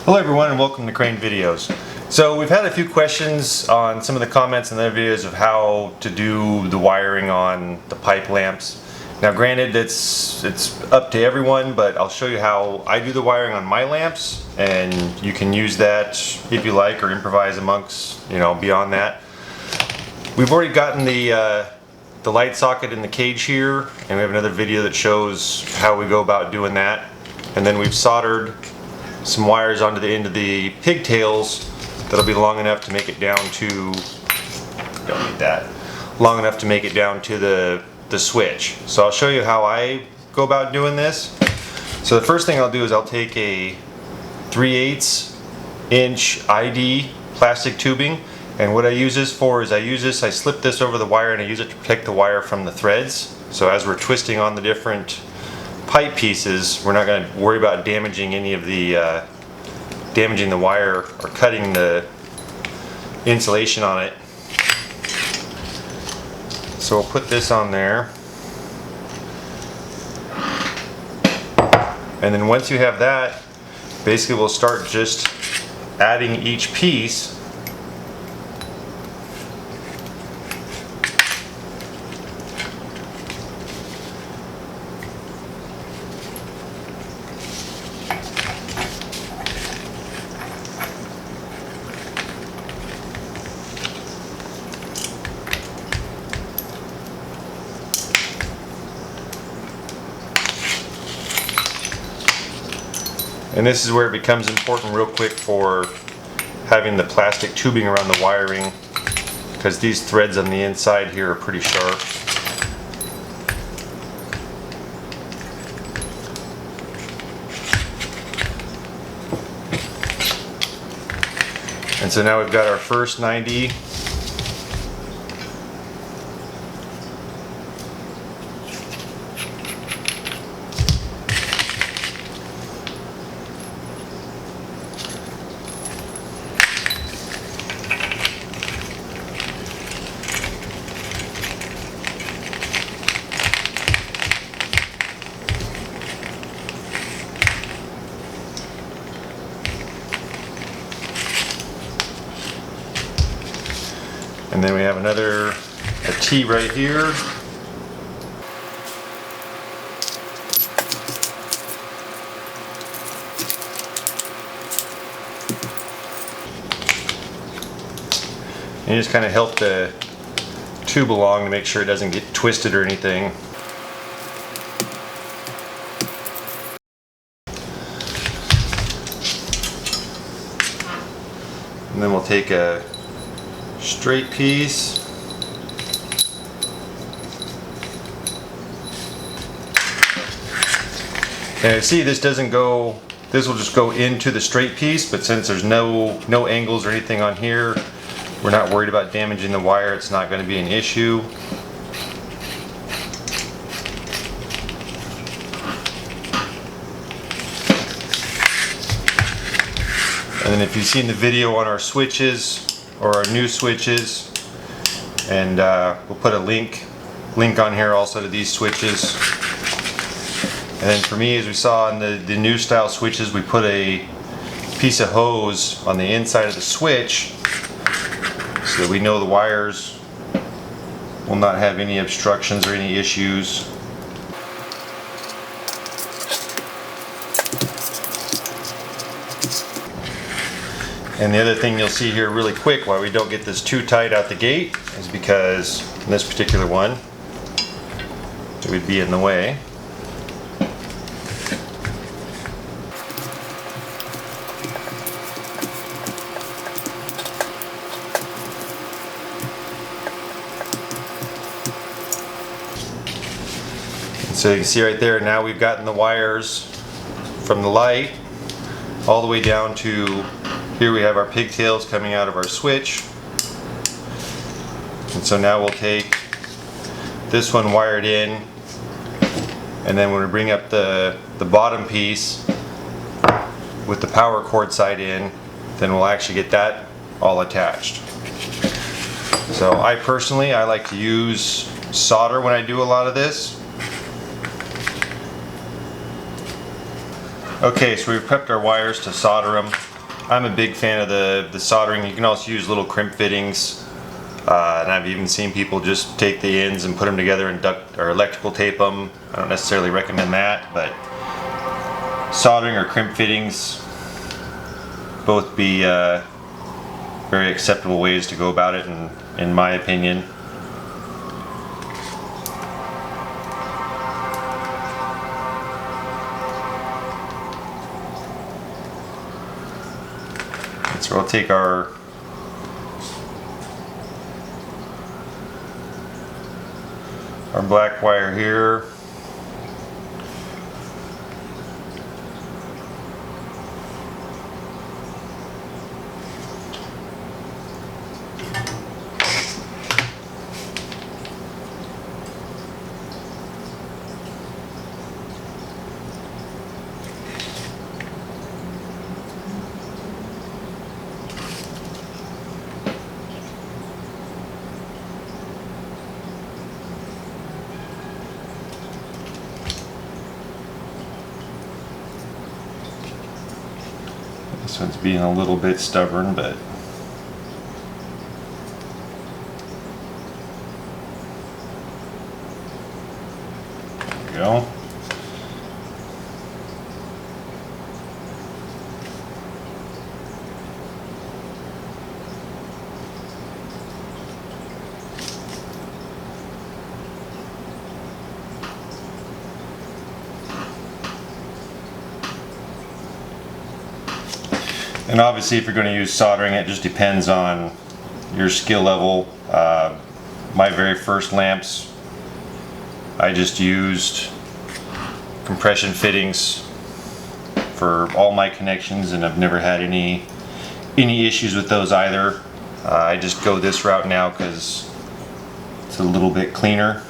Hello everyone and welcome to Crane Videos. So we've had a few questions on some of the comments in the other videos of how to do the wiring on the pipe lamps. Now granted it's up to everyone, but I'll show you how I do the wiring on my lamps, and you can use that if you like or improvise amongst, beyond that. We've already gotten the light socket in the cage here, and we have another video that shows how we go about doing that. And then we've soldered some wires onto the end of the pigtails that'll be long enough to make it down to, don't need that, long enough to make it down to the switch. So I'll show you how I go about doing this. So the first thing I'll do is I'll take a 3/8 inch ID plastic tubing, and what I use this for is I slip this over the wire and I use it to protect the wire from the threads. So as we're twisting on the different pipe pieces, we're not going to worry about damaging any of the damaging the wire or cutting the insulation on it. So we'll put this on there, and then once you have that, basically we'll start just adding each piece. And this is where it becomes important real quick for having the plastic tubing around the wiring, because these threads on the inside here are pretty sharp. And so now we've got our first 90. And then we have a T right here. And you just kind of help the tube along to make sure it doesn't get twisted or anything. And then we'll take a straight piece, and see, this will just go into the straight piece, but since there's no angles or anything on here, we're not worried about damaging the wire. It's not going to be an issue. And then if you've seen the video on our switches, or our new switches, and we'll put a link on here also to these switches. And then for me, as we saw in the new style switches, we put a piece of hose on the inside of the switch so that we know the wires will not have any obstructions or any issues. And the other thing you'll see here really quick, why we don't get this too tight out the gate, is because in this particular one, it would be in the way. And so you can see right there, now we've gotten the wires from the light all the way down to here. We have our pigtails coming out of our switch. And so now we'll take this one wired in, and then when we bring up the bottom piece with the power cord side in, then we'll actually get that all attached. So I like to use solder when I do a lot of this. Okay, so we've prepped our wires to solder them. I'm a big fan of the soldering. You can also use little crimp fittings, and I've even seen people just take the ends and put them together and duct or electrical tape them. I don't necessarily recommend that, but soldering or crimp fittings both be very acceptable ways to go about it, in my opinion. So I'll take our black wire here. This one's being a little bit stubborn, but there we go. And obviously, if you're going to use soldering, it just depends on your skill level. My very first lamps, I just used compression fittings for all my connections, and I've never had any issues with those either. I just go this route now because it's a little bit cleaner.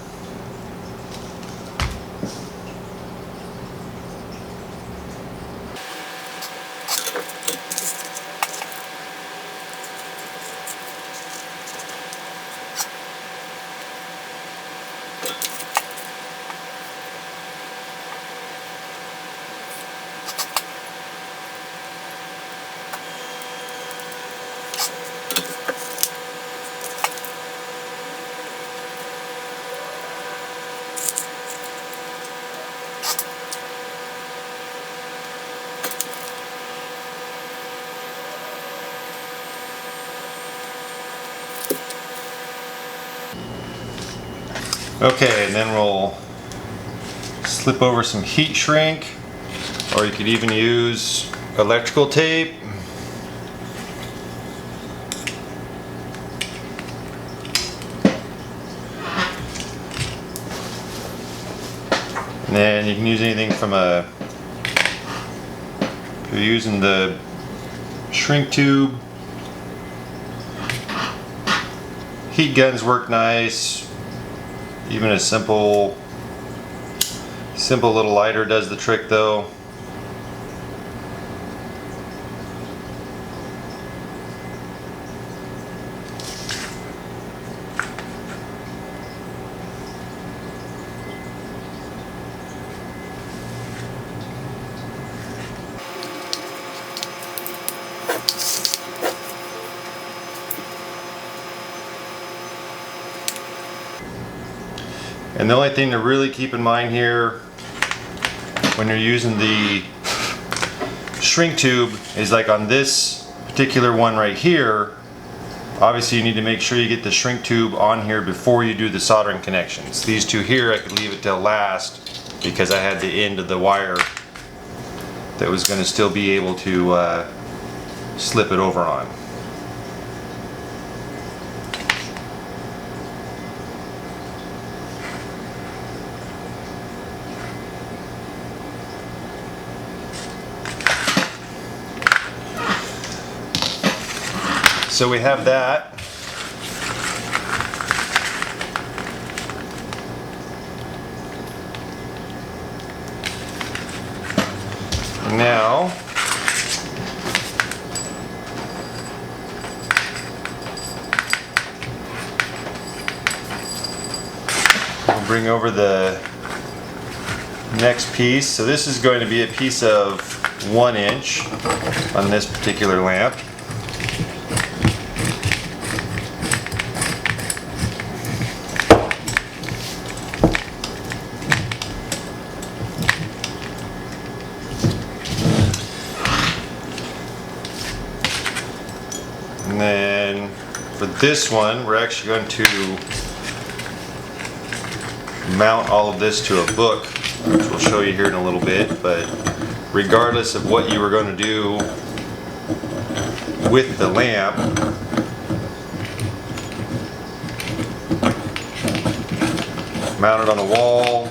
Okay, and then we'll slip over some heat shrink, or you could even use electrical tape. And then you can use anything from if you're using the shrink tube, heat guns work nice. Even a simple little lighter does the trick though. And the only thing to really keep in mind here when you're using the shrink tube is, like on this particular one right here, obviously you need to make sure you get the shrink tube on here before you do the soldering connections. These two here, I could leave it till last because I had the end of the wire that was going to still be able to slip it over on. So we have that. Now we'll bring over the next piece. So this is going to be a piece of 1 inch on this particular lamp. And then for this one, we're actually going to mount all of this to a book, which we'll show you here in a little bit. But regardless of what you were going to do with the lamp, mount it on a wall,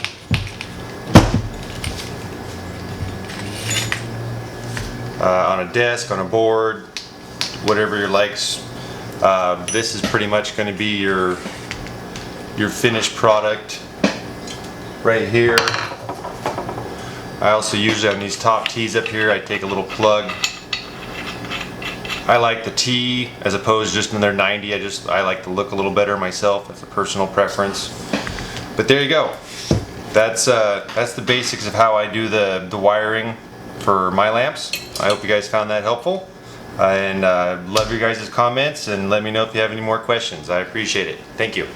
on a desk, on a board, whatever your likes. This is pretty much going to be your finished product right here. I also usually on these top tees up here, I take a little plug. I like the T as opposed to just when they're 90. I like to look a little better myself. That's a personal preference. But there you go. That's the basics of how I do the wiring for my lamps. I hope you guys found that helpful. And love your guys' comments, and let me know if you have any more questions. I appreciate it. Thank you.